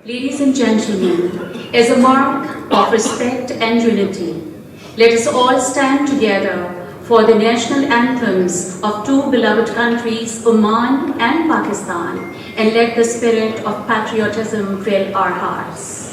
Ladies and gentlemen, as a mark of respect and unity, let us all stand together for the national anthems of two beloved countries, Oman and Pakistan, and let the spirit of patriotism fill our hearts.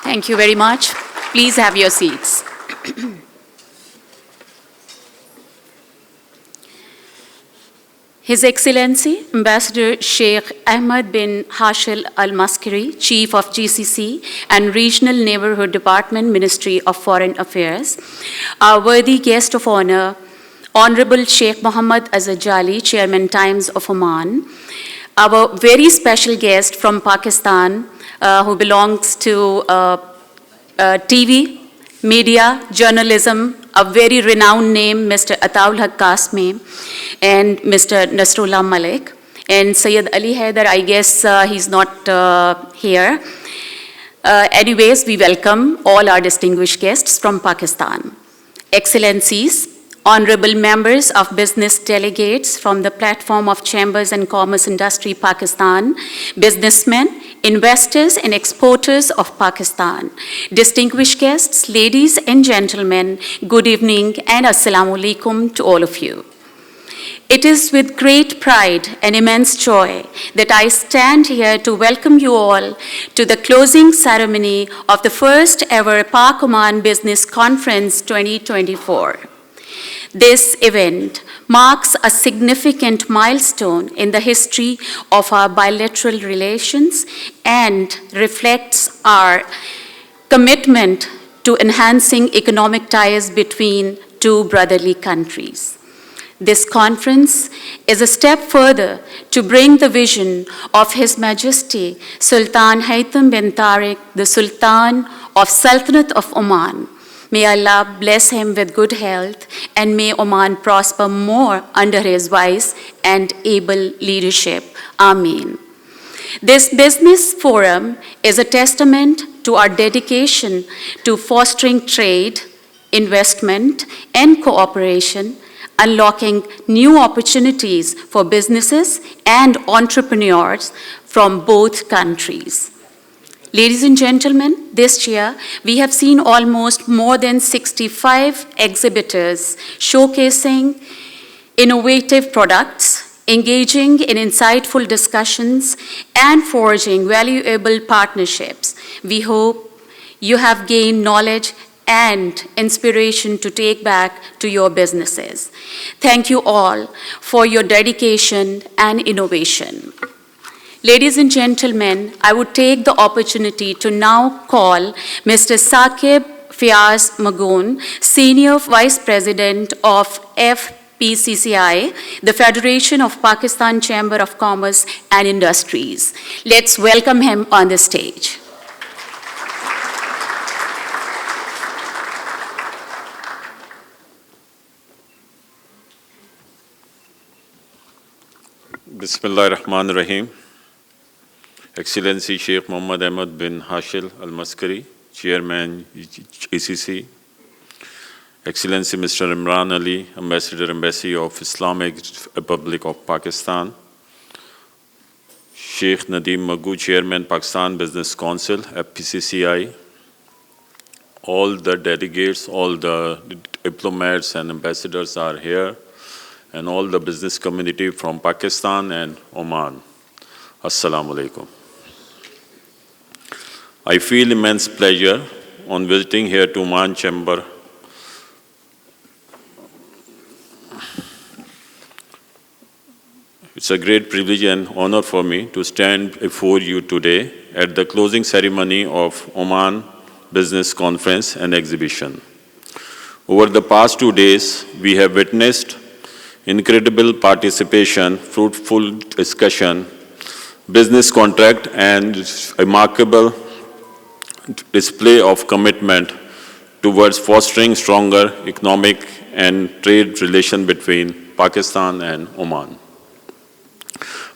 Thank you very much. Please have your seats. His Excellency, Ambassador Sheikh Ahmed bin Hashil Al Maskari, Chief of GCC and Regional Neighborhood Department, Ministry of Foreign Affairs, our worthy guest of honor, Honorable Sheikh Mohammed Azajali, Chairman Times of Oman, our very special guest from Pakistan, who belongs to TV, media, journalism, a very renowned name, Mr. Ataul Haq Kasmi, and Mr. Nasrullah Malik. And Sayyid Ali Haider, I guess he's not here. Anyways, we welcome all our distinguished guests from Pakistan. Excellencies, honorable members of business delegates from the platform of Chambers and Commerce Industry Pakistan, businessmen, investors and exporters of Pakistan, distinguished guests, ladies and gentlemen, good evening and assalamu alaikum to all of you. It is with great pride and immense joy that I stand here to welcome you all to the closing ceremony of the first ever Pak-Oman Business Conference 2024. This event marks a significant milestone in the history of our bilateral relations and reflects our commitment to enhancing economic ties between two brotherly countries. This conference is a step further to bring the vision of His Majesty Sultan Haytham bin Tariq, the Sultan of Sultanate of Oman. May Allah bless him with good health and may Oman prosper more under his wise and able leadership. Ameen. This business forum is a testament to our dedication to fostering trade, investment, and cooperation, unlocking new opportunities for businesses and entrepreneurs from both countries. Ladies and gentlemen, this year we have seen almost more than 65 exhibitors showcasing innovative products, engaging in insightful discussions, and forging valuable partnerships. We hope you have gained knowledge and inspiration to take back to your businesses. Thank you all for your dedication and innovation. Ladies and gentlemen, I would take the opportunity to now call Mr. Saqib Fiaz Magoon, Senior Vice President of FPCCI, the Federation of Pakistan Chamber of Commerce and Industries. Let's welcome him on the stage. Bismillah ar-Rahman ar-Rahim. Excellency Sheikh Mohammed Ahmed bin Hashil Al-Maskari, Chairman GCC. Excellency Mr. Imran Ali, Ambassador, Embassy of Islamic Republic of Pakistan. Sheikh Nadeem Magoo, Chairman, Pakistan Business Council, FPCCI. All the delegates, all the diplomats and ambassadors are here, and all the business community from Pakistan and Oman. Assalamu alaikum. I feel immense pleasure on visiting here to Oman Chamber. It's a great privilege and honor for me to stand before you today at the closing ceremony of Oman Business Conference and Exhibition. Over the past 2 days, we have witnessed incredible participation, fruitful discussion, business contract, and remarkable display of commitment towards fostering stronger economic and trade relation between Pakistan and Oman.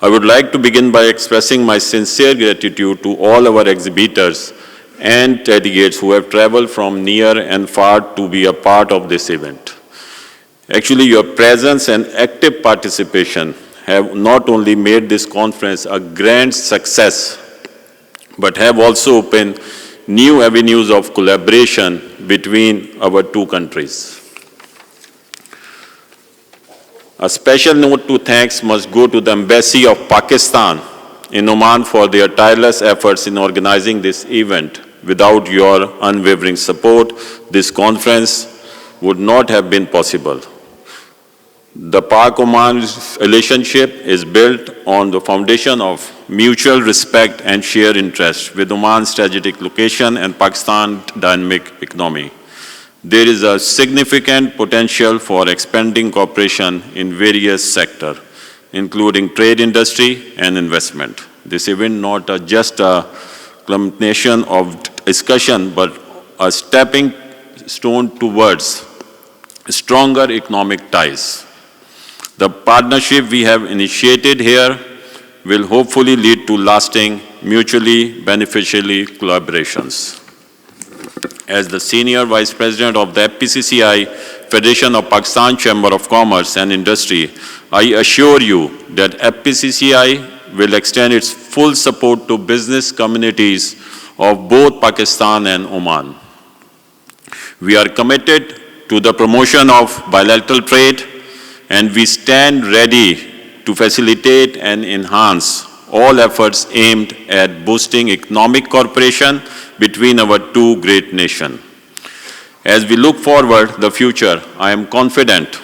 I would like to begin by expressing my sincere gratitude to all our exhibitors and delegates who have traveled from near and far to be a part of this event. Actually, your presence and active participation have not only made this conference a grand success, but have also opened new avenues of collaboration between our two countries. A special note to thanks must go to the Embassy of Pakistan in Oman for their tireless efforts in organizing this event. Without your unwavering support, this conference would not have been possible. The Pak-Oman relationship is built on the foundation of mutual respect and shared interest with Oman's strategic location and Pakistan's dynamic economy. There is a significant potential for expanding cooperation in various sectors, including trade, industry, and investment. This event not just a culmination of discussion, but a stepping stone towards stronger economic ties. The partnership we have initiated here will hopefully lead to lasting, mutually beneficial collaborations. As the Senior Vice President of the FPCCI, Federation of Pakistan Chamber of Commerce and Industry, I assure you that FPCCI will extend its full support to business communities of both Pakistan and Oman. We are committed to the promotion of bilateral trade, and we stand ready to facilitate and enhance all efforts aimed at boosting economic cooperation between our two great nations. As we look forward to the future, I am confident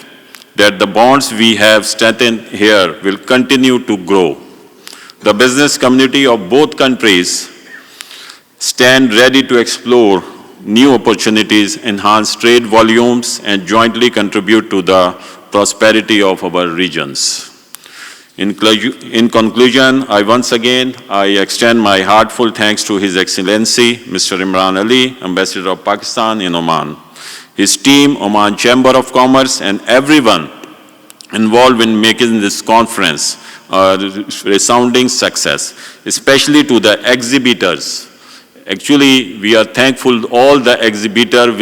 that the bonds we have strengthened here will continue to grow. The business community of both countries stand ready to explore new opportunities, enhance trade volumes, and jointly contribute to the prosperity of our regions. In conclusion, once again, I extend my heartfelt thanks to His Excellency, Mr. Imran Ali, Ambassador of Pakistan in Oman, his team, Oman Chamber of Commerce, and everyone involved in making this conference a resounding success, especially to the exhibitors. Actually, we are thankful to all the exhibitors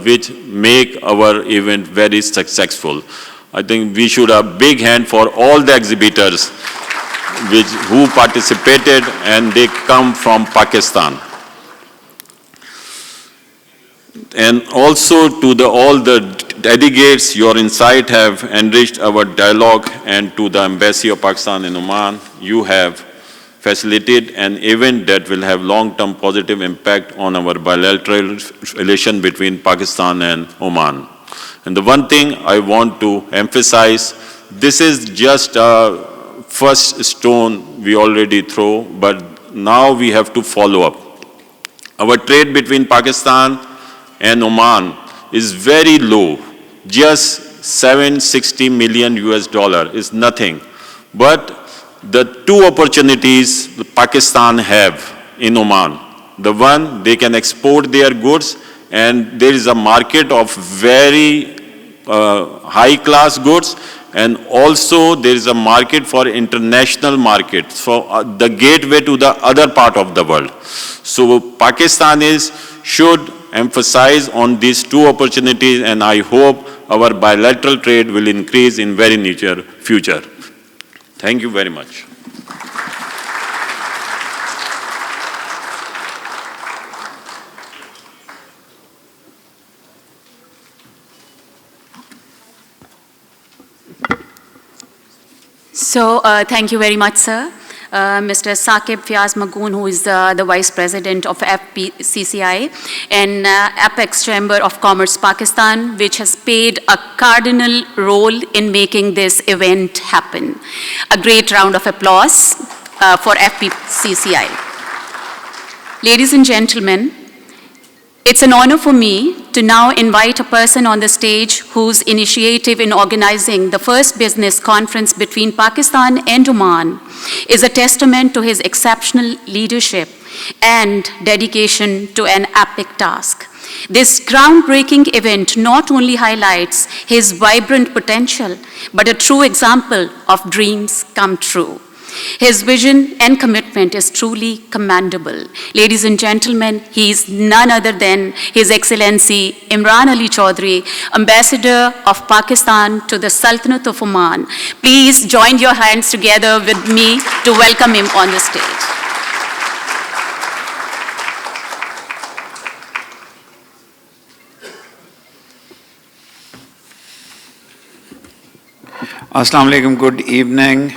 which make our event very successful. I think we should have a big hand for all the exhibitors who participated, and they come from Pakistan. And also to all the delegates, your insight have enriched our dialogue, and to the Embassy of Pakistan in Oman, you have facilitated an event that will have long-term positive impact on our bilateral relation between Pakistan and Oman. And the one thing I want to emphasize, this is just a first stone we already throw, but now we have to follow up. Our trade between Pakistan and Oman is very low, just $760 million is nothing. But the two opportunities Pakistan have in Oman. The one, they can export their goods, and there is a market of very high-class goods, and also there is a market for international markets, for the gateway to the other part of the world. So Pakistan should emphasize on these two opportunities, and I hope our bilateral trade will increase in very near future. Thank you very much. So, thank you very much, sir. Mr. Saqib Fiaz Magoon, who is the Vice President of FPCCI and Apex Chamber of Commerce Pakistan, which has played a cardinal role in making this event happen. A great round of applause for FPCCI. Ladies and gentlemen, it's an honor for me to now invite a person on the stage whose initiative in organizing the first business conference between Pakistan and Oman is a testament to his exceptional leadership and dedication to an epic task. This groundbreaking event not only highlights his vibrant potential, but a true example of dreams come true. His vision and commitment is truly commendable. Ladies and gentlemen, he is none other than His Excellency Imran Ali Chaudhry, Ambassador of Pakistan to the Sultanate of Oman. Please join your hands together with me to welcome him on the stage. Assalamu alaikum, good evening.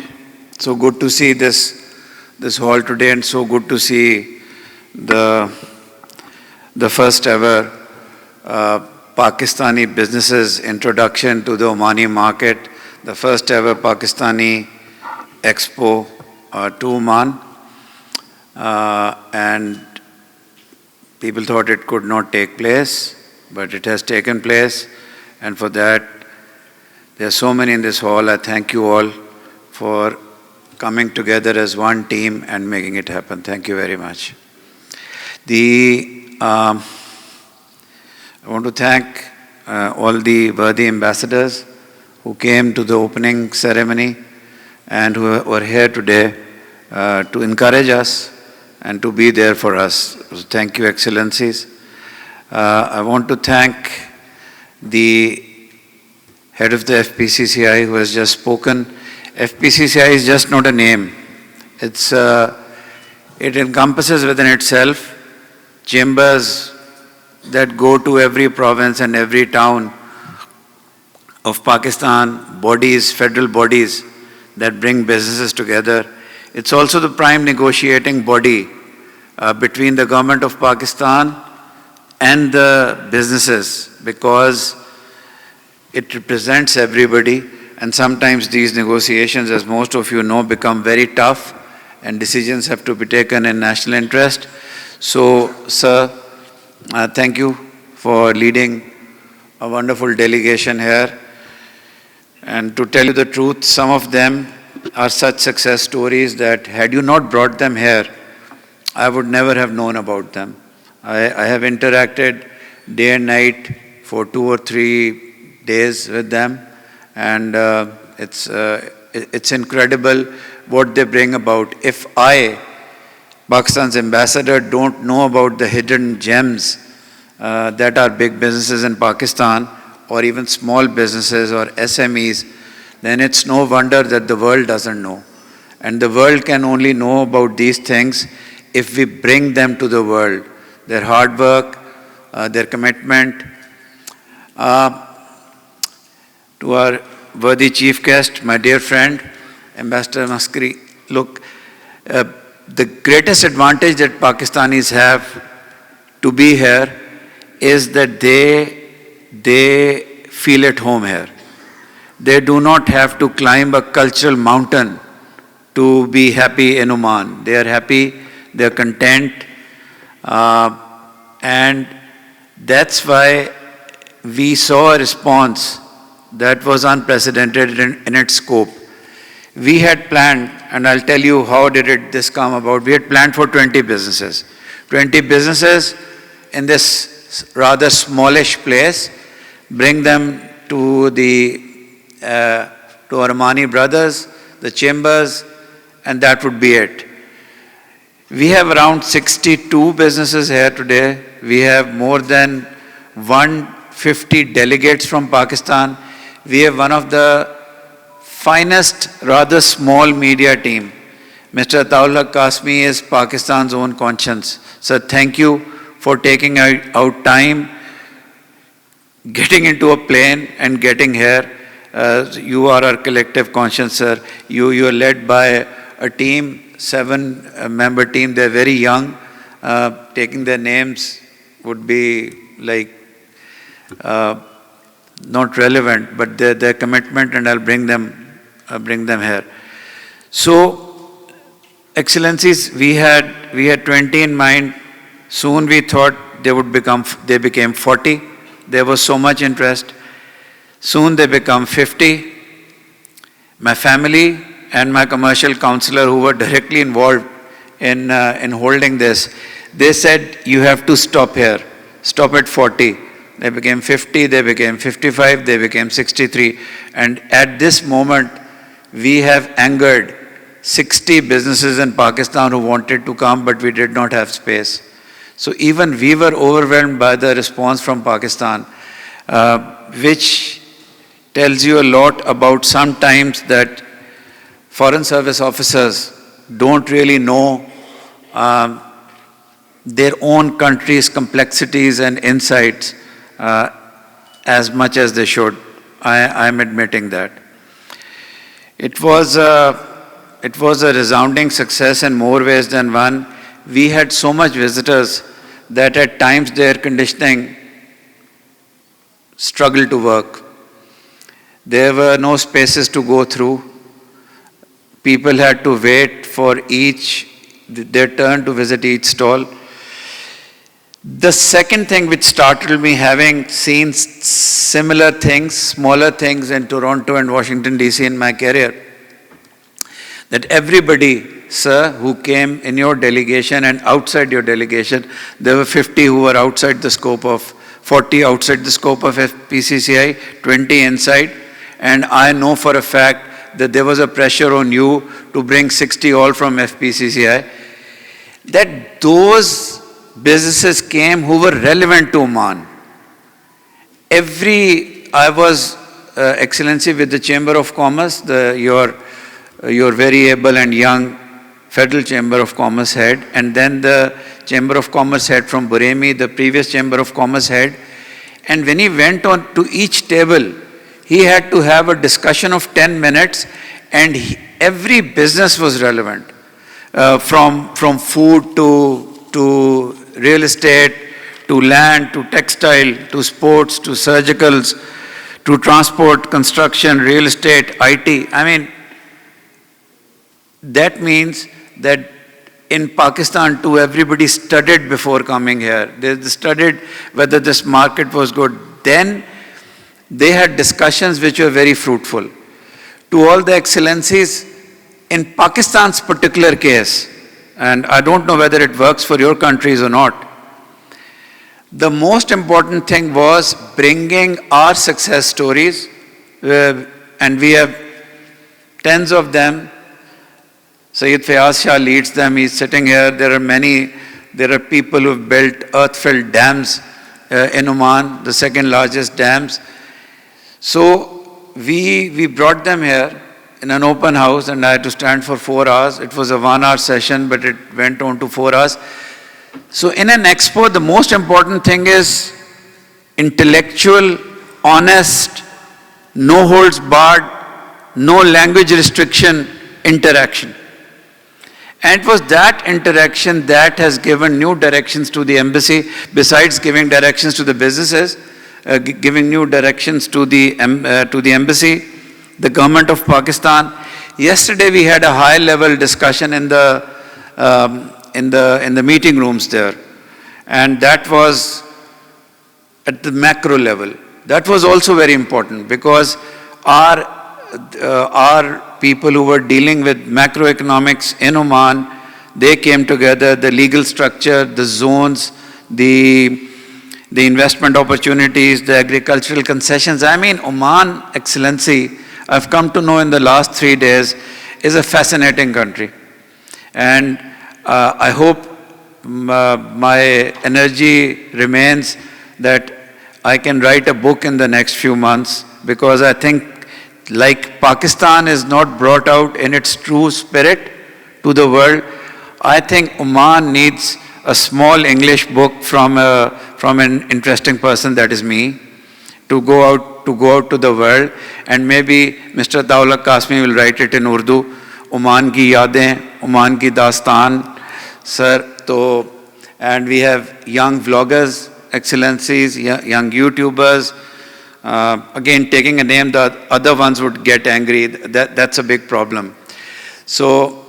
So good to see this hall today, and so good to see the first ever Pakistani businesses introduction to the Omani market, the first ever Pakistani Expo to Oman, and people thought it could not take place, but it has taken place, and for that there are so many in this hall. I thank you all for coming together as one team and making it happen. Thank you very much. I want to thank all the worthy ambassadors who came to the opening ceremony and who were here today to encourage us and to be there for us. So thank you, Excellencies. I want to thank the head of the FPCCI who has just spoken. FPCCI is just not a name. It encompasses within itself chambers that go to every province and every town of Pakistan, bodies, federal bodies that bring businesses together. It's also the prime negotiating body between the government of Pakistan and the businesses, because it represents everybody. And sometimes these negotiations, as most of you know, become very tough and decisions have to be taken in national interest. So, sir, thank you for leading a wonderful delegation here. And to tell you the truth, some of them are such success stories that had you not brought them here, I would never have known about them. I have interacted day and night for 2 or 3 days with them. And it's incredible what they bring about. If I, Pakistan's ambassador, don't know about the hidden gems that are big businesses in Pakistan, or even small businesses or SMEs, then it's no wonder that the world doesn't know. And the world can only know about these things if we bring them to the world. Their hard work, their commitment. To our worthy chief guest, my dear friend, Ambassador Maskeri, look, the greatest advantage that Pakistanis have to be here is that they feel at home here. They do not have to climb a cultural mountain to be happy in Oman. They are happy, they are content, and that's why we saw a response that was unprecedented in its scope. We had planned, and I'll tell you how did this come about. We had planned for 20 businesses. 20 businesses in this rather smallish place, bring them to to Armani Brothers, the Chambers, and that would be it. We have around 62 businesses here today. We have more than 150 delegates from Pakistan. We have one of the finest, rather small media team. Mr. Ataul Haq Kasmi is Pakistan's own conscience. So thank you for taking out time, getting into a plane and getting here. You are our collective conscience, sir. You are led by a team, 7-member team. They're very young. Taking their names would be like not relevant, but their commitment, and I'll bring them here. So, Excellencies, we had 20 in mind. Soon we thought they became 40. There was so much interest. Soon they become 50. My family and my commercial counselor, who were directly involved in holding this, they said, you have to stop here. Stop at 40. They became 50, they became 55, they became 63. And at this moment, we have angered 60 businesses in Pakistan who wanted to come, but we did not have space. So even we were overwhelmed by the response from Pakistan, which tells you a lot about sometimes that foreign service officers don't really know their own country's complexities and insights as much as they should. I'm admitting that. It was a resounding success in more ways than one. We had so much visitors that at times the air conditioning struggled to work. There were no spaces to go through. People had to wait for their turn to visit each stall. The second thing which startled me, having seen similar things, smaller things in Toronto and Washington DC in my career, that everybody, sir, who came in your delegation and outside your delegation, there were 50 who were outside the scope of, 40 outside the scope of FPCCI, 20 inside, and I know for a fact that there was a pressure on you to bring 60 all from FPCCI, that those businesses came who were relevant to Oman. I was, Excellency, with the Chamber of Commerce, your very able and young Federal Chamber of Commerce head, and then the Chamber of Commerce head from Buremi, the previous Chamber of Commerce head. And when he went on to each table, he had to have a discussion of 10 minutes, and every business was relevant, from food to real estate, to land, to textile, to sports, to surgicals, to transport, construction, real estate, IT. I mean, that means that in Pakistan too, everybody studied before coming here. They studied whether this market was good. Then they had discussions which were very fruitful. To all the Excellencies, in Pakistan's particular case, and I don't know whether it works for your countries or not, the most important thing was bringing our success stories, and we have tens of them. Sayyid Fayaz Shah leads them. He's sitting here. There are people who've built earth-filled dams in Oman, the second largest dams. So we brought them here in an open house, and I had to stand for 4 hours. It was a 1-hour session, but it went on to 4 hours. So in an expo, the most important thing is intellectual, honest, no holds barred, no language restriction interaction. And it was that interaction that has given new directions to the embassy, besides giving directions to the businesses, giving new directions to the embassy, the government of Pakistan. Yesterday we had a high-level discussion in the meeting rooms there, and that was at the macro level. That was also very important because our people who were dealing with macroeconomics in Oman, they came together, the legal structure, the zones, the investment opportunities, the agricultural concessions. I mean, Oman, Excellency, I've come to know in the last 3 days, is a fascinating country. And I hope my energy remains that I can write a book in the next few months, because I think like Pakistan is not brought out in its true spirit to the world, I think Oman needs a small English book from an interesting person, that is me, to go out to the world, and maybe Mr. Taulak Qasmi will write it in Urdu. Oman ki yaadein, Oman ki dastan, sir. And we have young vloggers, Excellencies, young YouTubers. Again, taking a name, the other ones would get angry. That's a big problem. So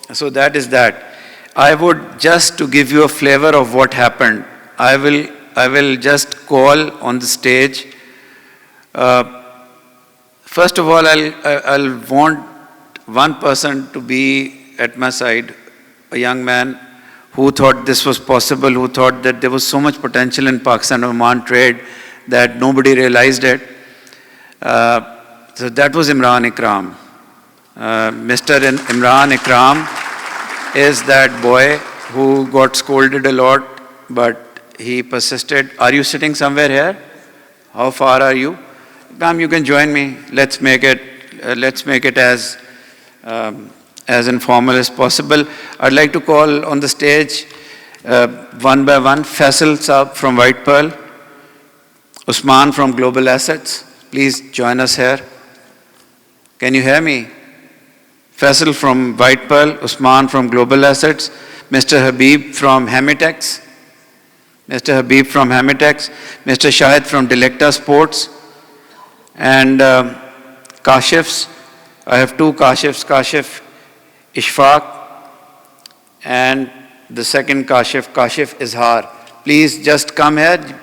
that is that. I would just to give you a flavor of what happened, I will just call on the stage. First of all, I'll want one person to be at my side, a young man who thought this was possible, who thought that there was so much potential in Pakistan-Oman trade that nobody realized it. So that was Imran Ikram. Mr. Imran Ikram is that boy who got scolded a lot, but he persisted. Are you sitting somewhere here? How far are you? Come, you can join me. Let's make it as informal as possible. I'd like to call on the stage one by one. Faisal Saab from White Pearl, Usman from Global Assets. Please join us here. Can you hear me? Faisal from White Pearl, Usman from Global Assets, Mr. Habib from Hamitex, Mr. Shahid from Delecta Sports, and Kashifs. I have two Kashifs, Kashif Ishfaq, and the second Kashif Izhar. Please just come here.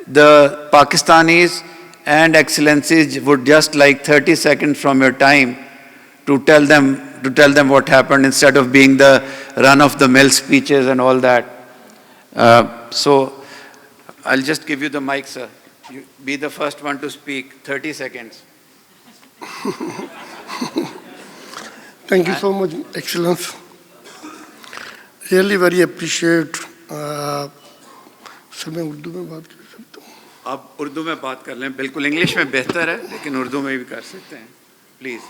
The Pakistanis and Excellencies would just like 30 seconds from your time to tell them what happened, instead of being the run-of-the-mill speeches and all that. So I'll just give you the mic, sir. You be the first one to speak. 30 seconds. Thank you so much, Excellence. Really very appreciate. Sir मैं उर्दू में बात कर सकता हूँ? आप उर्दू में बात कर लें, बिल्कुल इंग्लिश में बेहतर है, लेकिन उर्दू में भी कर सकते हैं, प्लीज।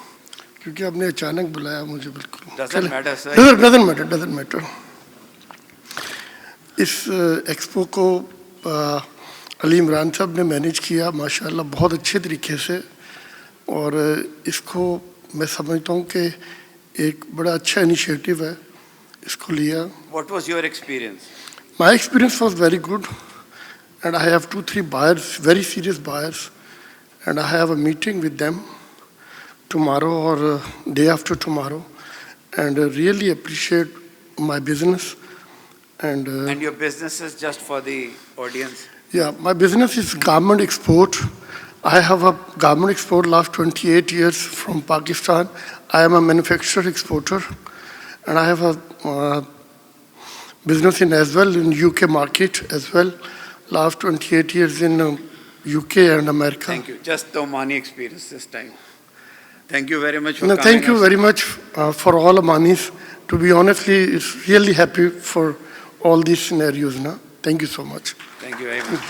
क्योंकि आपने अचानक बुलाया मुझे, बिल्कुल। Doesn't matter, sir. Doesn't matter. इस एक्सपो को अली इमरान साहब ने मैनेज किया माशाल्लाह बहुत अच्छे तरीके से, और इसको मैं समझता हूँ कि एक बड़ा अच्छा इनिशिएटिव है, इसको लिया। What was your experience? My experience was very good, and I have 2-3 buyers, very serious buyers, and I have a meeting with them tomorrow or day after tomorrow, and really appreciate my business. And your business is, just for the audience? Yeah, my business is garment export. I have a garment export last 28 years from Pakistan. I am a manufacturer exporter, and I have a business as well in UK market as well. Last 28 years in UK and America. Thank you. Just the Omani experience this time. Thank you very much for No, coming. thank you very much for all Omanis. To be honestly, it's really happy for all these scenarios. Na? Thank you so much. Thank you very much.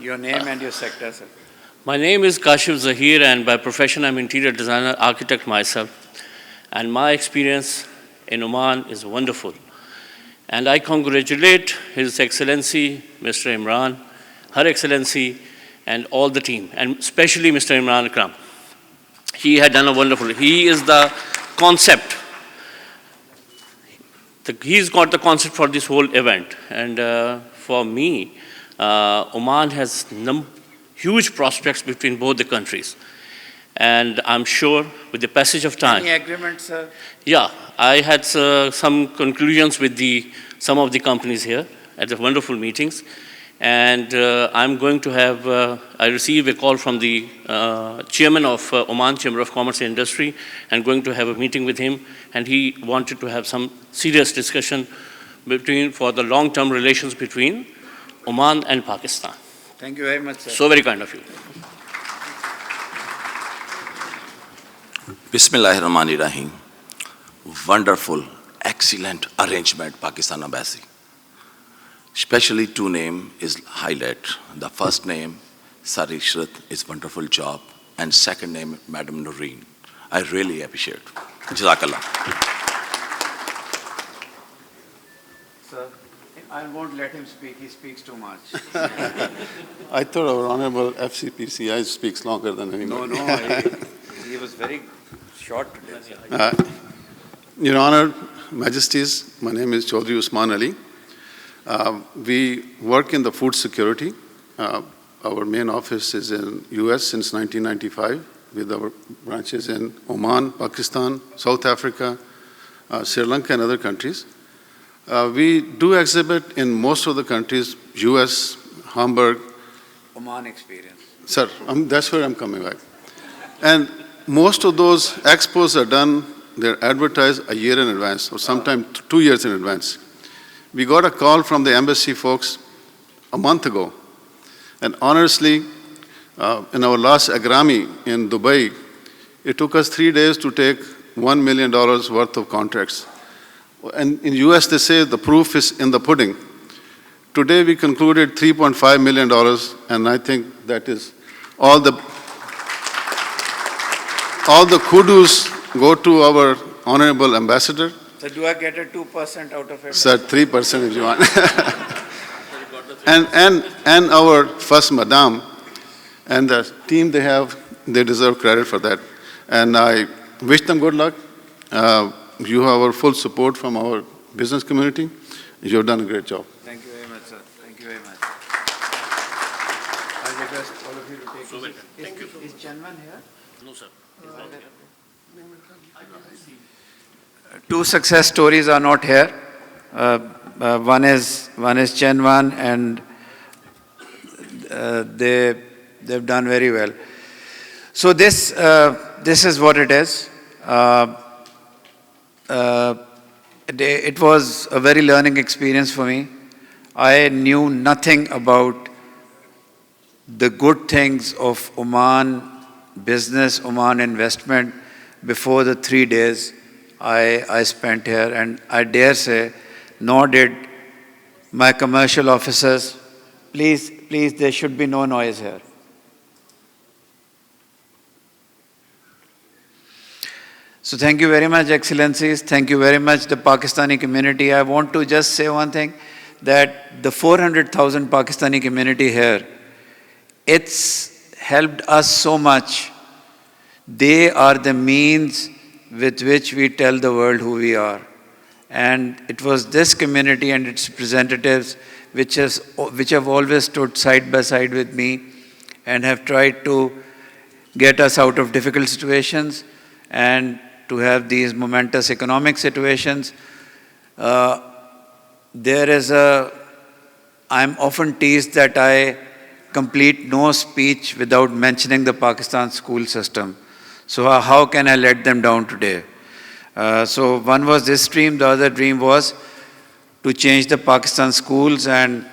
Your name and your sector, sir. My name is Kashif Zahir, and by profession I'm interior designer, architect myself. And my experience in Oman is wonderful. And I congratulate His Excellency, Mr. Imran, Her Excellency, and all the team, and especially Mr. Imran Ikram. He had done a wonderful, he is the concept. He's got the concept for this whole event. And for me, Oman has huge prospects between both the countries. And I'm sure with the passage of time. Any agreement, sir? Yeah, I had some conclusions with some of the companies here at the wonderful meetings. And I'm going to have, I received a call from the chairman of Oman Chamber of Commerce and Industry, and going to have a meeting with him, and he wanted to have some serious discussion for the long-term relations between Oman and Pakistan. Thank you very much, sir. So very kind of you. Bismillahirrahmanirrahim. Wonderful, excellent arrangement, Pakistan Embassy. Especially two names is highlight. The first name, Sari Ishrat, is wonderful job. And second name, Madam Noreen. I really appreciate. Jazakallah. Sir, I won't let him speak. He speaks too much. I thought our Honorable FCPCI speaks longer than anyone. No, he was very short today. Your Honor, Majesties, my name is Chaudhry Usman Ali. We work in the food security. Our main office is in US since 1995 with our branches in Oman, Pakistan, South Africa, Sri Lanka and other countries. We do exhibit in most of the countries, US, Hamburg. Oman experience. Sir, that's where I'm coming back. And most of those expos are done, they're advertised a year in advance or sometimes 2 years in advance. We got a call from the embassy folks a month ago. And honestly, in our last Agrami in Dubai, it took us 3 days to take $1 million worth of contracts. And in US, they say the proof is in the pudding. Today, we concluded $3.5 million, and I think that is all the kudos go to our Honorable Ambassador. So do I get a 2% out of it? Sir, 3% if you want. and our first Madam and the team they have, they deserve credit for that. And I wish them good luck. You have our full support from our business community. You have done a great job. Thank you very much, sir. Thank you very much. I request all of you to take seats. Thank you. Is Chanwan here? No, sir. Two success stories are not here. One is Chanwan, and they've done very well. So this is what it is. It was a very learning experience for me. I knew nothing about the good things of Oman business, Oman investment before the 3 days I spent here, and I dare say, nor did my commercial officers. Please, there should be no noise here. So thank you very much, Excellencies. Thank you very much, the Pakistani community. I want to just say one thing, that the 400,000 Pakistani community here, it's helped us so much. They are the means with which we tell the world who we are. And it was this community and its representatives which have always stood side by side with me and have tried to get us out of difficult situations and to have these momentous economic situations. I'm often teased that I complete no speech without mentioning the Pakistan school system. So how can I let them down today? So one was this dream, the other dream was to change the Pakistan schools, and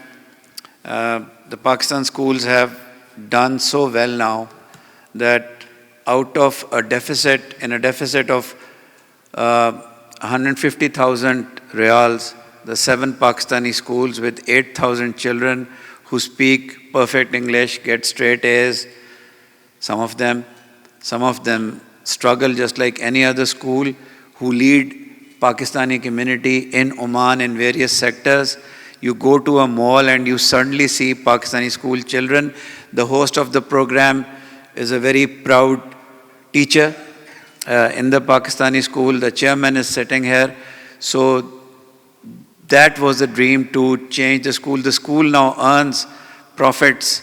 the Pakistan schools have done so well now that out of a deficit of 150,000 riyals, the 7 Pakistani schools with 8,000 children who speak perfect English, get straight A's, some of them struggle just like any other school, who lead Pakistani community in Oman in various sectors. You go to a mall and you suddenly see Pakistani school children. The host of the program is a very proud teacher in the Pakistani school. The chairman is sitting here. So that was the dream, to change the school. The school now earns profits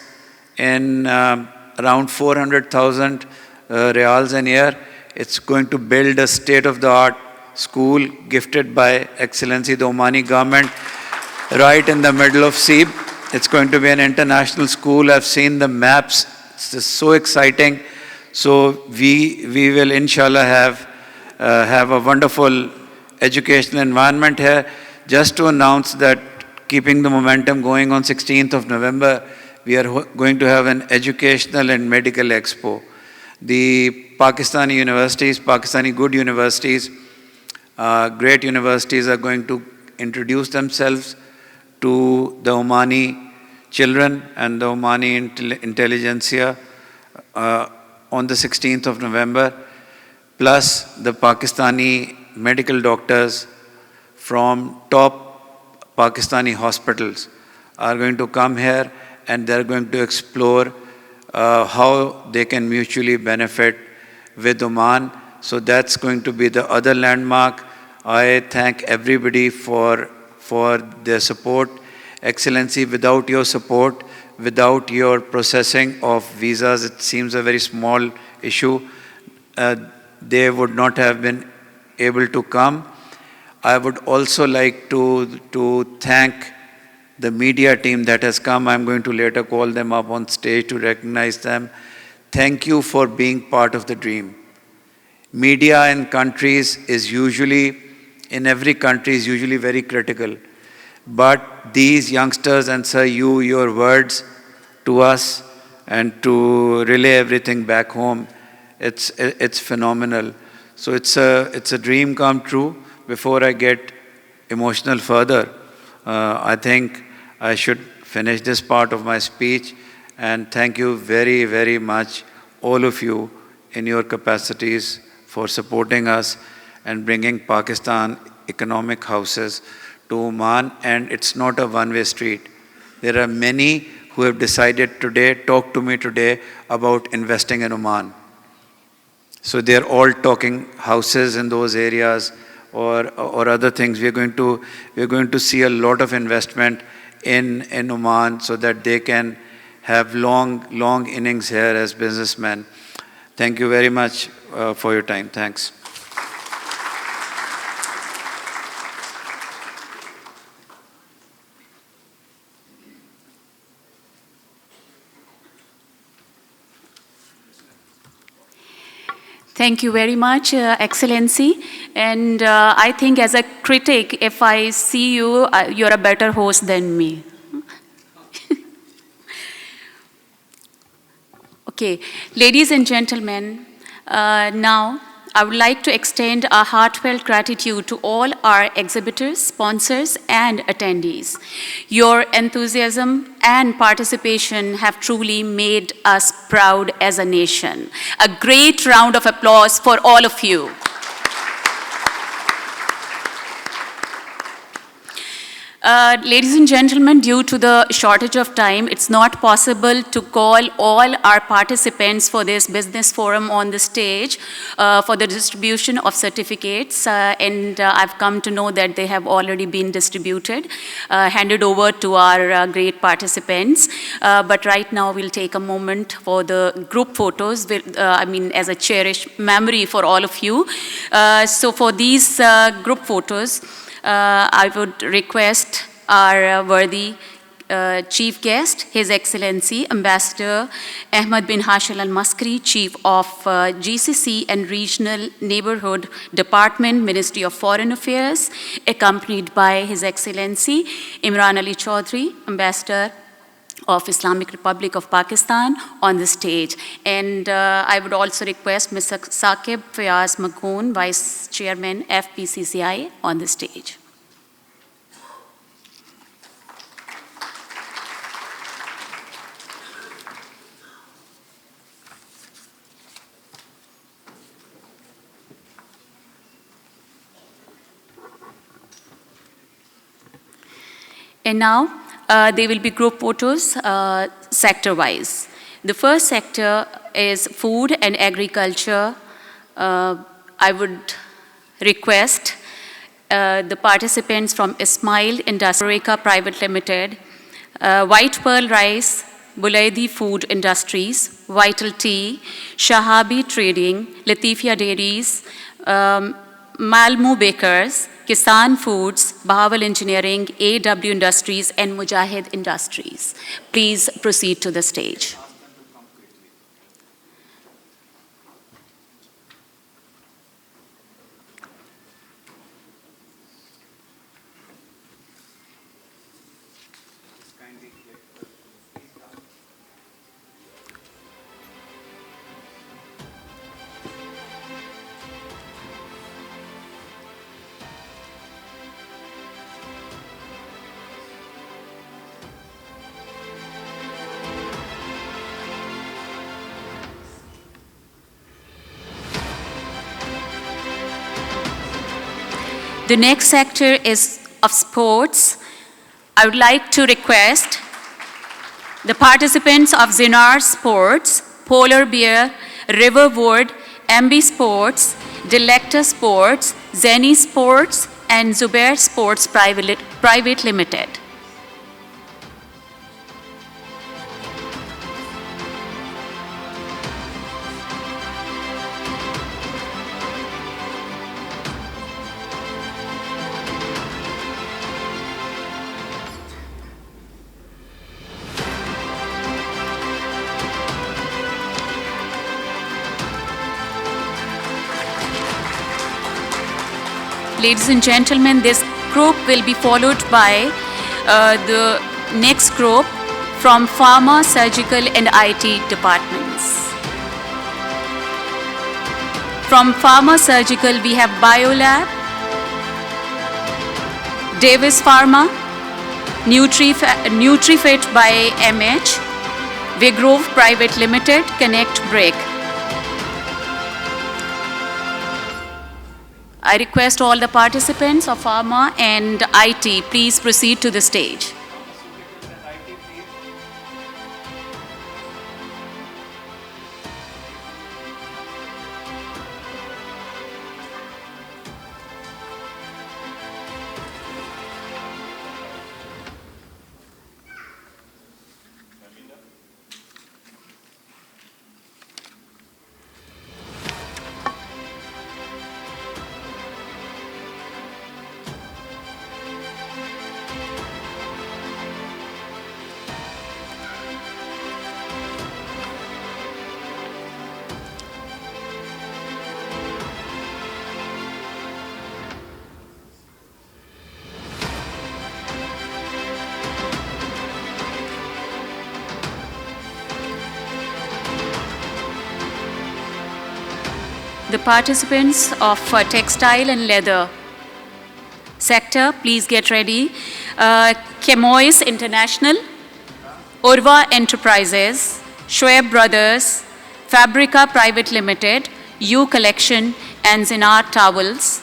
in around 400,000 riyals a year. It's going to build a state-of-the-art school gifted by Excellency the Omani government right in the middle of Seeb. It's going to be an international school. I've seen the maps. It's just so exciting. So we will inshallah have a wonderful educational environment here. Just to announce that, keeping the momentum going, on 16th of November, we are going to have an educational and medical expo. The Pakistani universities, Pakistani good universities, great universities are going to introduce themselves to the Omani children and the Omani intelligentsia on the 16th of November, plus the Pakistani medical doctors from top Pakistani hospitals are going to come here, and they're going to explore how they can mutually benefit with Oman. So that's going to be the other landmark. I thank everybody for their support. Excellency, without your support, without your processing of visas, it seems a very small issue, they would not have been able to come. I would also like to thank the media team that has come. I'm going to later call them up on stage to recognize them. Thank you for being part of the dream. Media in countries is usually, in every country, is usually very critical. But these youngsters, and sir, your words to us and to relay everything back home, it's phenomenal. So it's a dream come true. Before I get emotional further, I think I should finish this part of my speech, and thank you very, very much, all of you, in your capacities for supporting us and bringing Pakistan economic houses to Oman. And it's not a one-way street. There are many who have decided today, talked to me today about investing in Oman. So they're all talking houses in those areas or other things. We're going to see a lot of investment in Oman so that they can have long innings here as businessmen. Thank you very much for your time. Thanks. Thank you very much, Excellency. And I think as a critic, if I see you, you're a better host than me. Okay, ladies and gentlemen, now I would like to extend a heartfelt gratitude to all our exhibitors, sponsors, and attendees. Your enthusiasm and participation have truly made us proud as a nation. A great round of applause for all of you. Ladies and gentlemen, due to the shortage of time, it's not possible to call all our participants for this business forum on the stage for the distribution of certificates, and I've come to know that they have already been distributed, handed over to our great participants. But right now, we'll take a moment for the group photos, as a cherished memory for all of you. So for these group photos, I would request our worthy chief guest, His Excellency Ambassador Ahmed bin Hashel Al-Maskry, Chief of GCC and Regional Neighborhood Department, Ministry of Foreign Affairs, accompanied by His Excellency Imran Ali Chaudhry, Ambassador of Islamic Republic of Pakistan, on the stage. And I would also request Mr. Saqib Fayaz Magoon, Vice Chairman FPCCI, on the stage. And now, there will be group photos sector-wise. The first sector is food and agriculture. I would request the participants from Ismail Industries Private Limited, White Pearl Rice, Bulaidi Food Industries, Vital Tea, Shahabi Trading, Latifia Dairies, Malmu Bakers, Kisan Foods, Bahawal Engineering, AW Industries, and Mujahid Industries. Please proceed to the stage. The next sector is of sports. I would like to request the participants of Zinar Sports, Polar Bear, Riverwood, MB Sports, Delecta Sports, Zeni Sports, and Zubair Sports Private Limited. Ladies and gentlemen, this group will be followed by the next group from Pharma, Surgical and IT departments. From Pharma Surgical, we have Biolab, Davis Pharma, NutriFit by MH, Vigrove Private Limited, Connect Break. I request all the participants of Pharma and IT, please proceed to the stage. The participants of textile and leather sector, please get ready. Chemois International, Urva Enterprises, Shoaib Brothers, Fabrica Private Limited, U Collection and Zinar Towels,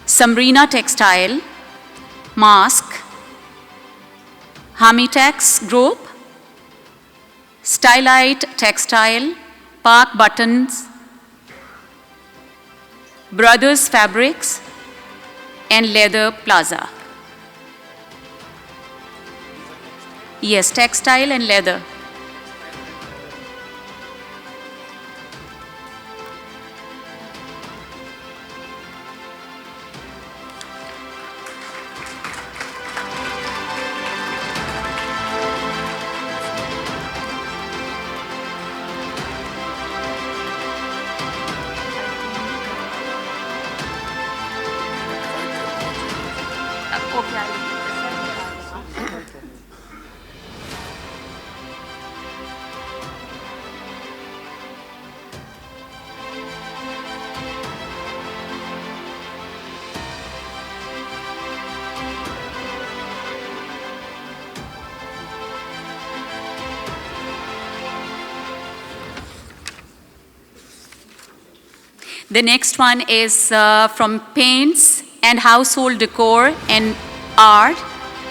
Samrina Textile, Mask, Hamitex Group, Stylite Textile, Park Buttons, Brothers Fabrics, and Leather Plaza. Yes, textile and leather. The next one is from paints and household decor and art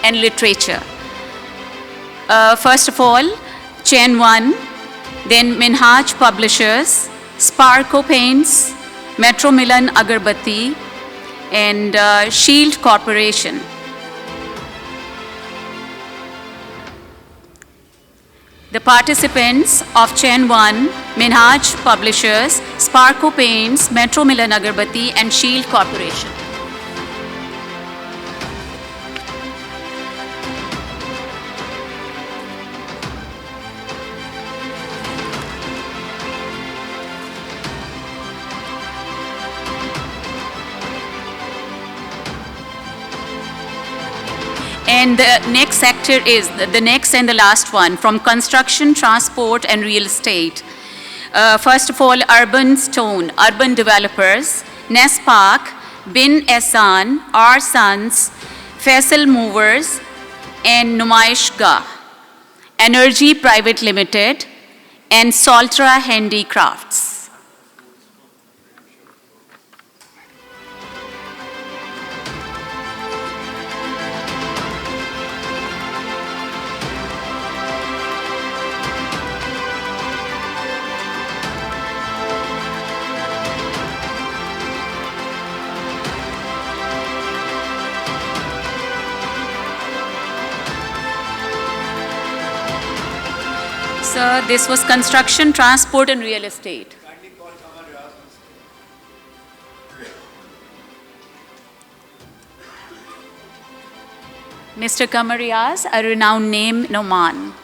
and literature. First of all, Chain 1, then Minhaj Publishers, Sparko Paints, Metro Milan Agarbatti, and Shield Corporation. The participants of Chain 1, Minhaj Publishers, Sparko Paints, Metro Milan Agarbatti, and Shield Corporation. And the next sector is the next and the last one, from construction, transport, and real estate. First of all, Urban Stone, urban developers, Nespark, Bin Ehsan, Our Sons, Faisal Movers, and Numaish Gah, Energy Private Limited, and Saltra Handicrafts. So this was construction, transport, and real estate. Mr. Qamar Riaz, a renowned name in Oman.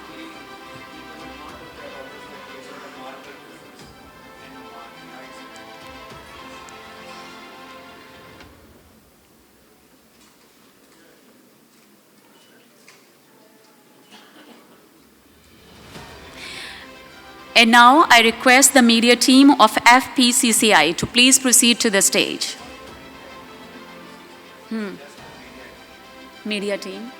And now I request the media team of FPCCI to please proceed to the stage. Media team.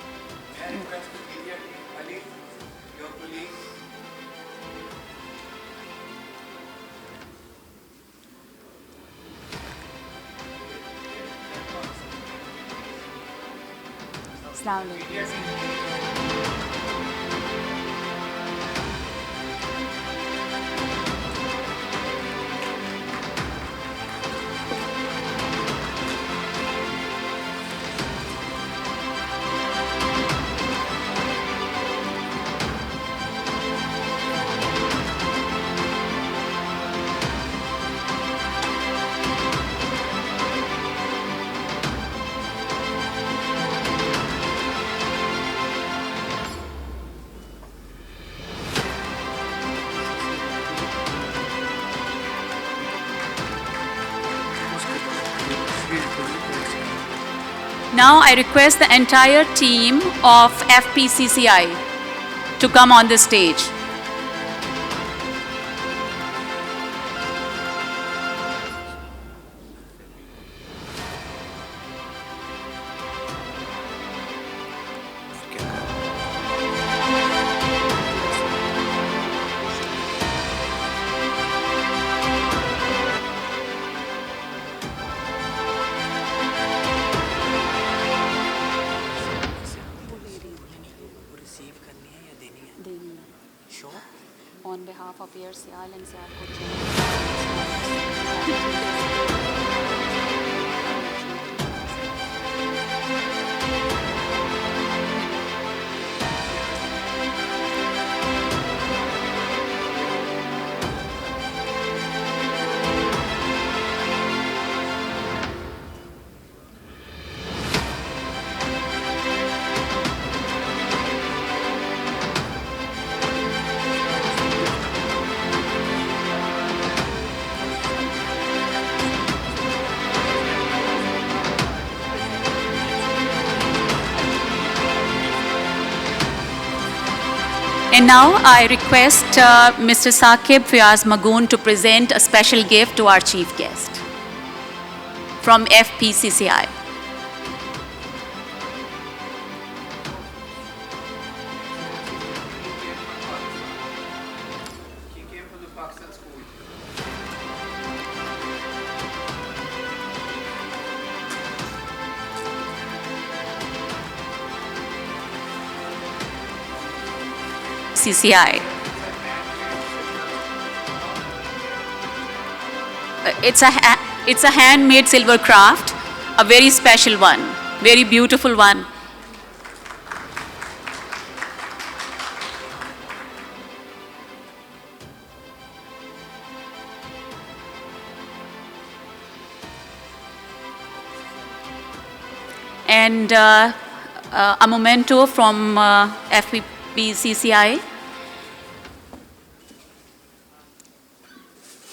Assalamu alaikum. Now I request the entire team of FPCCI to come on the stage. On behalf of Air Sial and Sialkot And now I request Mr. Saqib Fiaz Magoon to present a special gift to our chief guest from FPCCI. CCI. It's a handmade silver craft, a very special one, very beautiful one. And a memento from FPCCI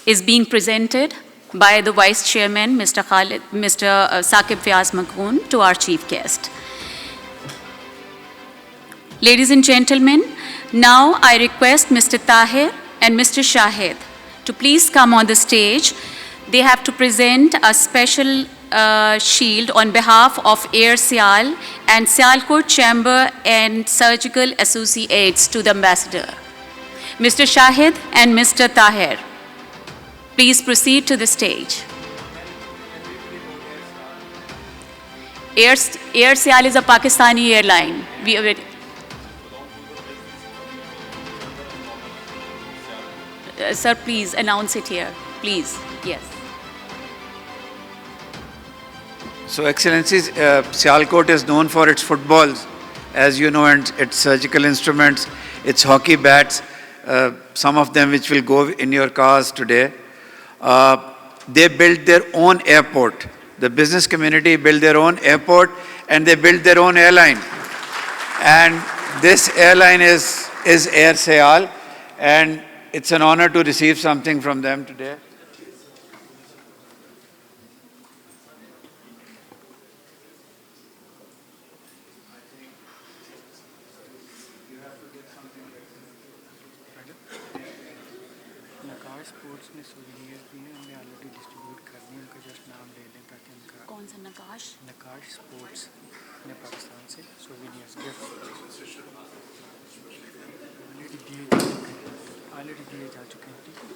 is being presented by the Vice Chairman, Mr. Saqib Fiaz Magoon, to our chief guest. Ladies and gentlemen, now I request Mr. Tahir and Mr. Shahid to please come on the stage. They have to present a special shield on behalf of Air Sial and Sialkot Chamber and Surgical Associates to the Ambassador. Mr. Shahid and Mr. Tahir, please proceed to the stage. Air Sial is a Pakistani airline. Sir, please announce it here. Please, yes. So, Excellencies, Sialkot is known for its footballs, as you know, and its surgical instruments, its hockey bats, some of them which will go in your cars today. They built their own airport. The business community built their own airport and they built their own airline. And this airline is Air Sial, and it's an honor to receive something from them today. Nakash sports ने souvenirs भी हैं, हमने already distribute करनी है, उनका just नाम ले लें ताकि उनका कौन सा नकाश? नकाश स्पोर्ट्स ने पाकिस्तान से सोवेनियर्स गिफ्ट ऑलरेडी दिए जा चुके हैं, ठीक है।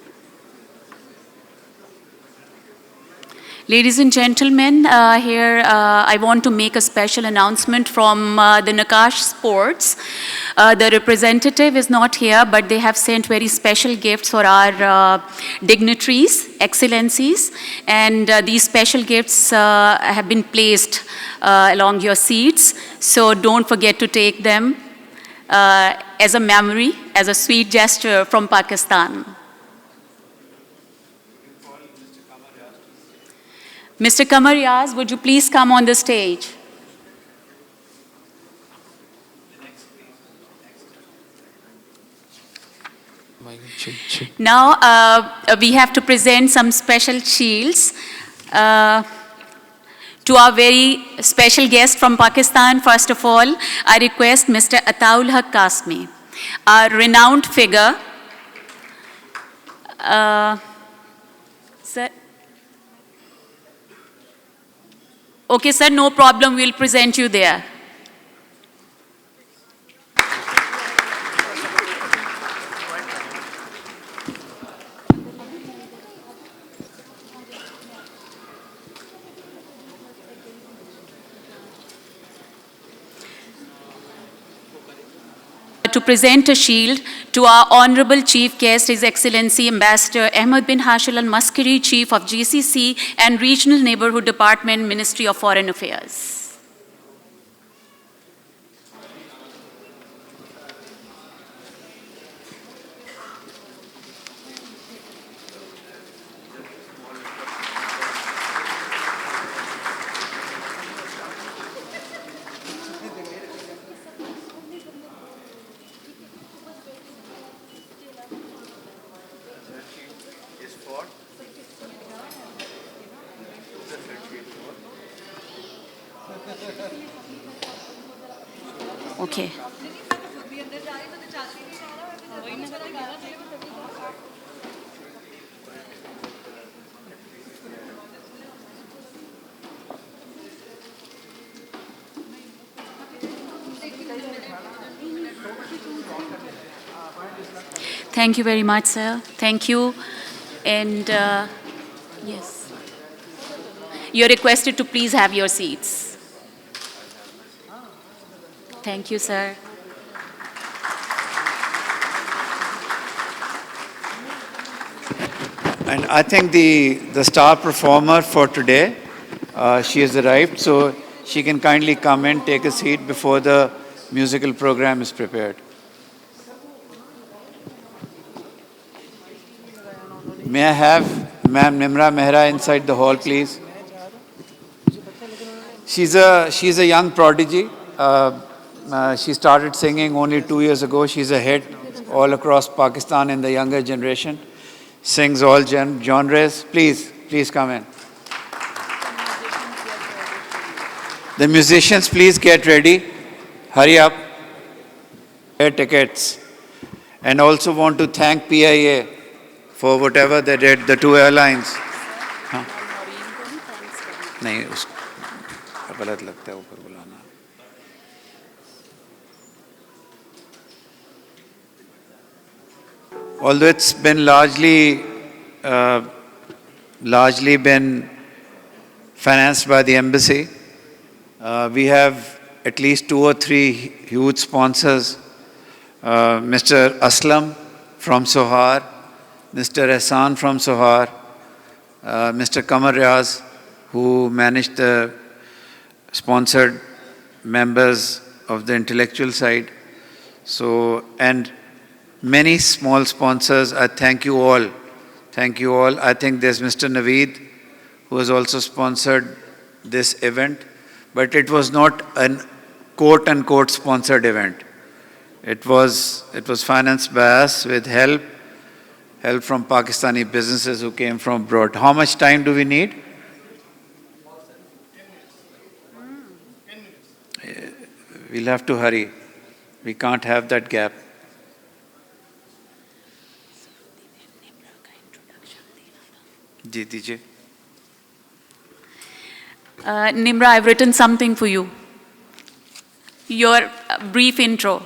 Ladies and gentlemen, here I want to make a special announcement from the Nakash Sports. The representative is not here, but they have sent very special gifts for our dignitaries, excellencies, and these special gifts have been placed along your seats. So don't forget to take them as a memory, as a sweet gesture from Pakistan. Mr. Qamar Riaz, would you please come on the stage? Now, we have to present some special shields to our very special guest from Pakistan. First of all, I request Mr. Ataul Haq Kasmi, a renowned figure. Sir. Okay, sir, no problem. We'll present you there. To present a shield to our Honorable Chief Guest, His Excellency Ambassador Ahmed bin Hashil Al-Maskari, Chief of GCC and Regional Neighborhood Department, Ministry of Foreign Affairs. Okay. Thank you very much, sir. Thank you. And yes, you're requested to please have your seats. Thank you, sir. And I think the star performer for today, she has arrived, so she can kindly come and take a seat before the musical program is prepared. May I have Ma'am Nimra Mehra inside the hall, please? She's a young prodigy. She started singing only 2 years ago. She's a hit all across Pakistan in the younger generation. Sings all genres. Please come in. The musicians, please get ready. Hurry up. air tickets. And also want to thank PIA for whatever they did, the two airlines. हाँ? नहीं उसको गलत लगता है ऊपर बुलाना. Although it's been largely been financed by the embassy, we have at least 2 or 3 huge sponsors. Mr. Aslam from Sohar, Mr. Ehsan from Sohar, Mr. Kamar Riaz, who managed the sponsored members of the intellectual side. So, and many small sponsors. I thank you all. Thank you all. I think there's Mr. Naveed, who has also sponsored this event, but it was not an quote-unquote sponsored event. It was financed by us with help from Pakistani businesses who came from abroad. How much time do we need? 10 minutes. We'll have to hurry. We can't have that gap. जी दीजिए. Nimra, I've written something for you. Your brief intro,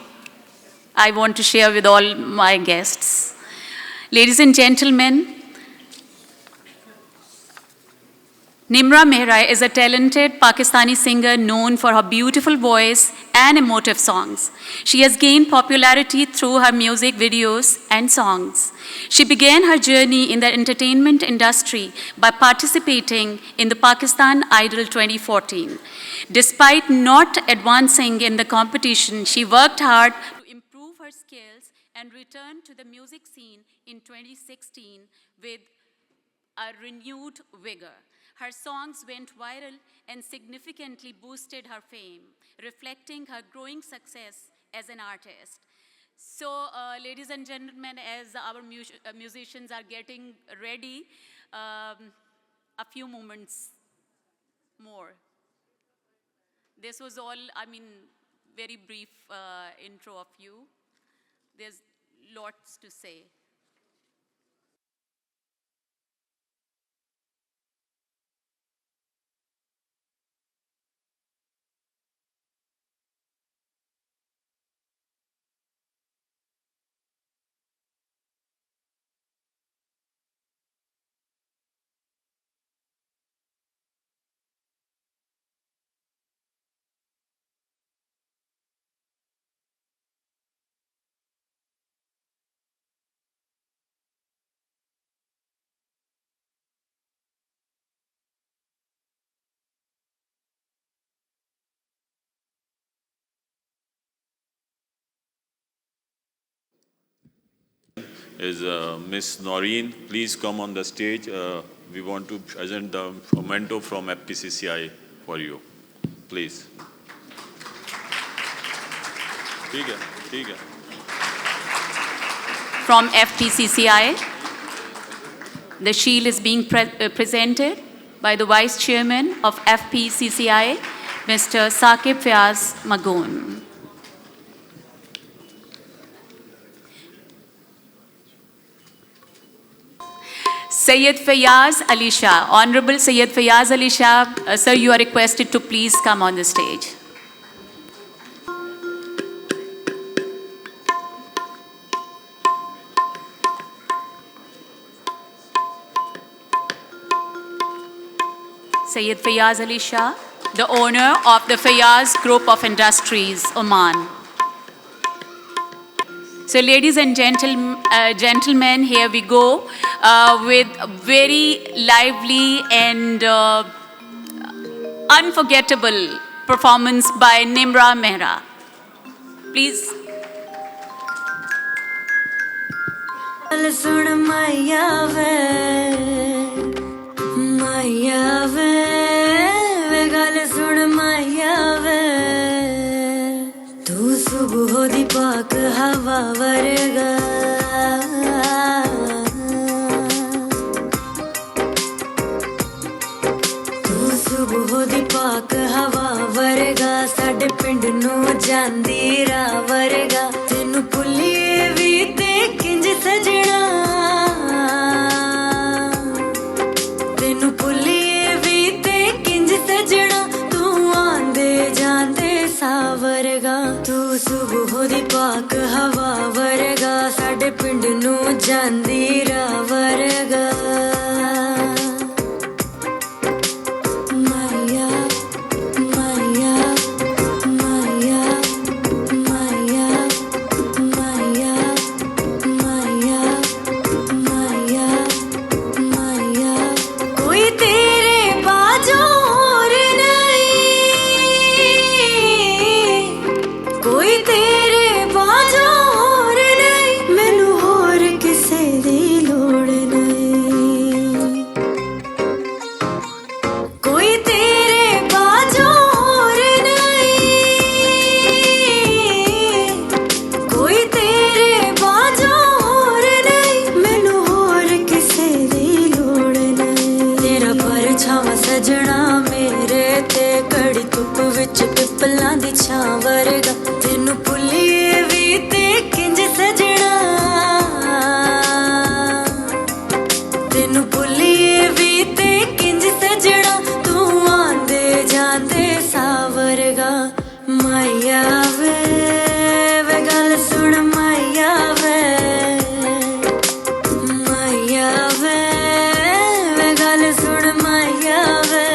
I want to share with all my guests. Ladies and gentlemen, Nimra Mehra is a talented Pakistani singer known for her beautiful voice and emotive songs. She has gained popularity through her music videos and songs. She began her journey in the entertainment industry by participating in the Pakistan Idol 2014. Despite not advancing in the competition, she worked hard to improve her skills and returned to the music scene in 2016 with a renewed vigor. Her songs went viral and significantly boosted her fame, reflecting her growing success as an artist. So, ladies and gentlemen, as our musicians are getting ready, a few moments more. This was all, very brief intro of you. There's lots to say. Is Miss Noreen. Please come on the stage. We want to present the memento from FPCCI for you. Please. ठीक है. From FPCCI, the shield is being presented by the Vice Chairman of FPCCI, Mr. Saqib Fayaz Magoon. Syed Fayaz Ali Shah, Honorable Syed Fayaz Ali Shah, sir, you are requested to please come on the stage. Syed Fayaz Ali Shah, the owner of the Fayaz Group of Industries, Oman. So, ladies and gentlemen, here we go with very lively and unforgettable performance by Nimra Mehra. Please. सुबह दी पाक हवा वर्गा तू सुबह दी पाक हवा वर्गा साडे पिंड नू जांदी राह वर्गा ਸਾਹ ਵਰਗਾ ਤੂੰ ਸੁਬਹ ਦੀ ਪਾਕ ਹਵਾ ਵਰਗਾ ਸਾਡੇ ਪਿੰਡ ਨੂੰ ਜਾਂਦੀ ਰਾਹ ਵਰਗਾ ਮਾਇਆ ਮਾਇਆ ਮਾਇਆ ਮਾਇਆ ਮਾਇਆ ਮਾਇਆ ਮਾਇਆ ਮਾਇਆ ਕੋਈ ਤੇਰੇ ਬਾਝੋਂ ਹੋਰ ਨਹੀਂ ਕੋਈ ਤੇਰੇ ਬਾਝੋਂ ਹੋਰ ਨਹੀਂ ਮੈਨੂੰ ਹੋਰ ਕਿਸੇ ਦੀ ਲੋੜ ਨਹੀਂ ਕੋਈ ਤੇਰੇ ਬਾਝੋਂ ਹੋਰ ਨਹੀਂ ਕੋਈ ਤੇਰੇ ਬਾਝੋਂ ਹੋਰ ਨਹੀਂ ਮੈਨੂੰ ਹੋਰ ਕਿਸੇ ਦੀ ਲੋੜ ਨਹੀਂ ਤੇਰਾ ਪਰਛਾਵਾਂ ਸਜਣਾ ਮੇਰੇ ਤੇ ਕੜੀ ਧੁੱਪ ਵਿੱਚ ਪਿੱਪਲਾਂ ਦੀ ਛਾਂ ਵਰਗਾ ਤੈਨੂੰ ਭੁੱਲੀਏ ਵੀ ਤੇ ਕਿੰਜ ਸਜਣਾ ਤੈਨੂੰ ਭੁੱਲੀਏ ਵੀ ਤੇ ਕਿੰਜ ਸਜਣਾ ਤੂੰ ਆਂਦੇ ਜਾਂਦੇ ਸਾਹ ਵਰਗਾ ਮਾਇਆ ਵੇ ਵੇ ਗੱਲ ਸੁਣ ਮਾਇਆ ਵੇ ਮਾਇਆ ਵੇ ਵੇ ਗੱਲ ਸੁਣ ਮਾਇਆ ਵੇ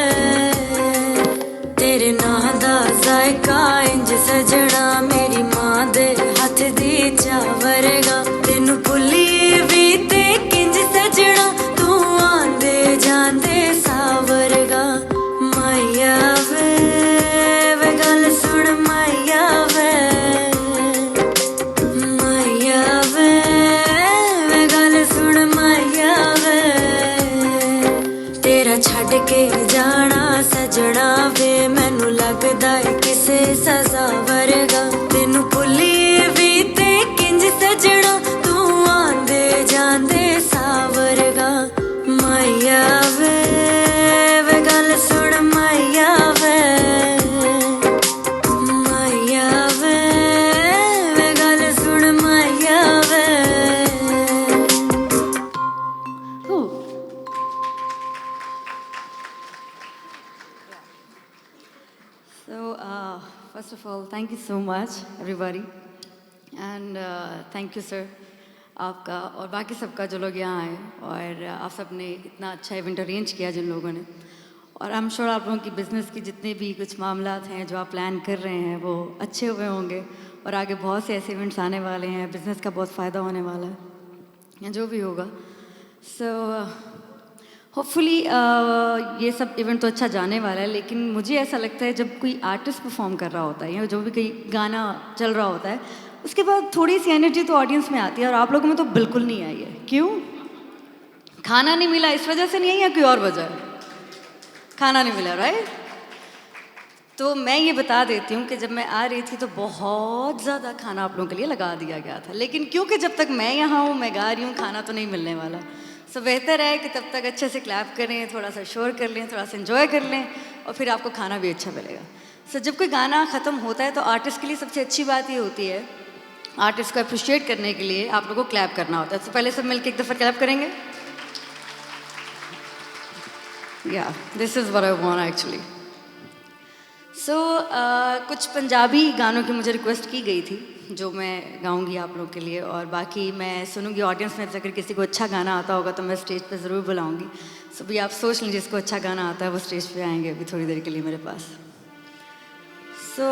ਤੇਰੇ ਨਾਂ ਦਾ ਜ਼ਾਇਕਾ ਇੰਜ ਸਜਣਾ ਮੇਰੀ ਮਾਂ ਦੇ ਹੱਥ ਦੀ ਚਾਹ ਵਰਗਾ ਤੈਨੂੰ ਭੁੱਲੀਏ ਵੀ ਤੇ ਕਿੰਜ ਸਜਣਾ ਤੂੰ ਆਂਦੇ ਜਾਂਦੇ ਸਾਹ ਵਰਗਾ ਮਾਇਆ ਵੇ ਵੇ ਗੱਲ ਸੁਣ ਮਾਇਆ ਵੇ ਮਾਇਆ ਵੇ ਵੇ ਗੱਲ ਸੁਣ ਮਾਇਆ ਵੇ ਤੇਰਾ ਛੱਡ ਕੇ ਜਾਣਾ ਸਜਣਾ ਵੇ ਮੈਨੂੰ ਲੱਗਦਾ ਏ ਕਿਸੇ ਸਜ਼ਾ ਵਰਗਾ ਤੈਨੂੰ ਭੁੱਲੀਏ ਵੀ ਤੇ ਕਿੰਜ ਸਜਣਾ ਤੂੰ ਆਂਦੇ ਜਾਂਦੇ ਸਾਹ ਵਰਗਾ ਮਾਇਆ ਵੇ ਵੇ ਗੱਲ ਸੁਣ ਮਾਇਆ ਵੇ ਮਾਇਆ ਵੇ ਵੇ ਗੱਲ ਸੁਣ ਮਾਇਆ ਵੇ So, first of all, thank you so much, everybody. And thank you, sir. आपका और बाकी सबका जो लोग यहाँ आए और आप सब ने इतना अच्छा इवेंट अरेंज किया जिन लोगों ने और आई एम श्योर आप लोगों की बिज़नेस की जितने भी कुछ मामलात हैं जो आप प्लान कर रहे हैं वो अच्छे हुए होंगे और आगे बहुत से ऐसे इवेंट्स आने वाले हैं बिज़नेस का बहुत फ़ायदा होने वाला है या जो भी होगा सो होपफुली ये सब इवेंट तो अच्छा जाने वाला है लेकिन मुझे ऐसा लगता है जब कोई आर्टिस्ट परफॉर्म कर रहा होता है या जो भी कोई गाना चल रहा होता है उसके बाद थोड़ी सी एनर्जी तो ऑडियंस में आती है और आप लोगों में तो बिल्कुल नहीं आई है क्यों खाना नहीं मिला इस वजह से नहीं आई या कोई और वजह है खाना नहीं मिला राइट तो मैं ये बता देती हूँ कि जब मैं आ रही थी तो बहुत ज़्यादा खाना आप लोगों के लिए लगा दिया गया था लेकिन क्योंकि जब तक मैं यहाँ हूँ मैं गा रही हूँ खाना तो नहीं मिलने वाला सो बेहतर है कि तब तक अच्छे से क्लैप करें थोड़ा सा शोर कर लें थोड़ा सा एंजॉय कर लें और फिर आपको खाना भी अच्छा मिलेगा सो जब कोई गाना ख़त्म होता है तो आर्टिस्ट के लिए सबसे अच्छी बात ये होती है आर्टिस्ट को अप्रिशिएट करने के लिए आप लोगों को क्लैप करना होता है तो पहले सब मिलकर एक दफ़ा क्लैप करेंगे या this is what I want actually so कुछ पंजाबी गानों की मुझे रिक्वेस्ट की गई थी जो मैं गाऊंगी आप लोगों के लिए और बाकी मैं सुनूंगी ऑडियंस में अगर किसी को अच्छा गाना आता होगा तो मैं स्टेज पे ज़रूर बुलाऊंगी सो भी आप सोच लें जिसको अच्छा गाना आता है वो स्टेज पे आएंगे अभी थोड़ी देर के लिए मेरे पास सो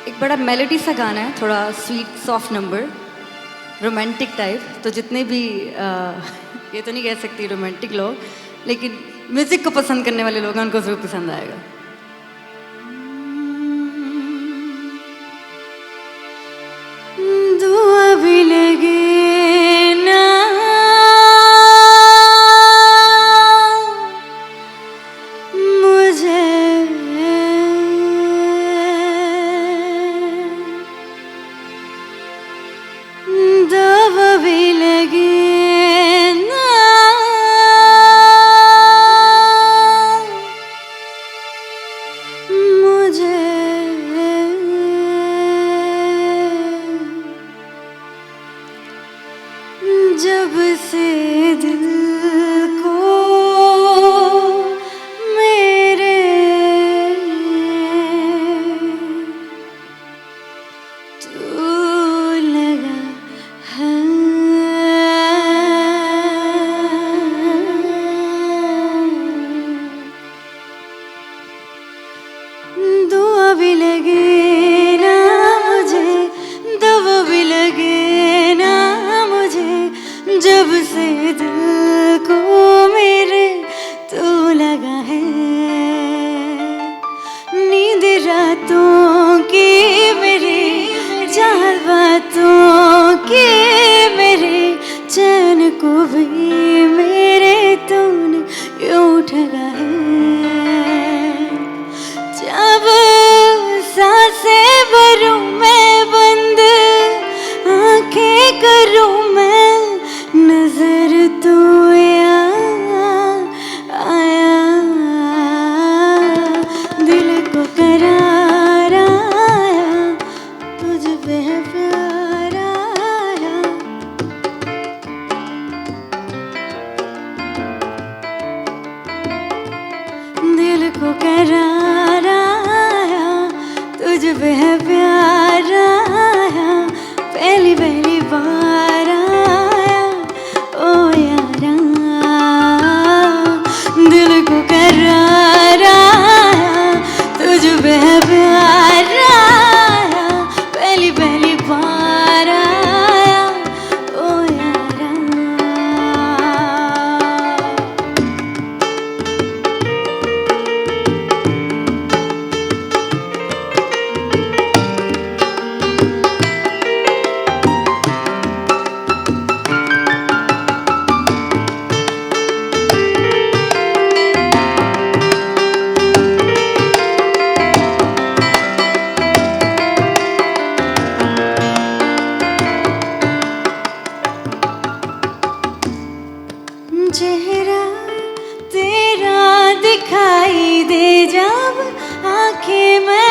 एक बड़ा मेलोडी सा गाना है थोड़ा sweet soft number romantic type तो जितने भी ये तो नहीं कह सकती रोमांटिक लोग लेकिन म्यूज़िक को पसंद करने वाले लोग हैं उनको ज़रूर पसंद आएगा दुआ भी लगे ना मुझे दवा भी लगे ना मुझे जब से दिल जब से दिल को मेरे तू लगा है, नींद रातों की मेरी, चार बातों की मेरे, चैन को भी मेरे तूने यूं ठगा है। जब सांसें भरूं मैं बंद, आंखें करूं मैं, नजर तू आया, दिल को करार आया, तुझ पे है प्यार आया। दिल को करार आया, तुझ पे है प्यार आया, पहली पहली बार आया ओ यारा। दिल को करार आया, तुझ पे है प्यार आया, पहली पहली बार आया ओ यारा। चेहरा तेरा दिखाई दे जब आंखें मैं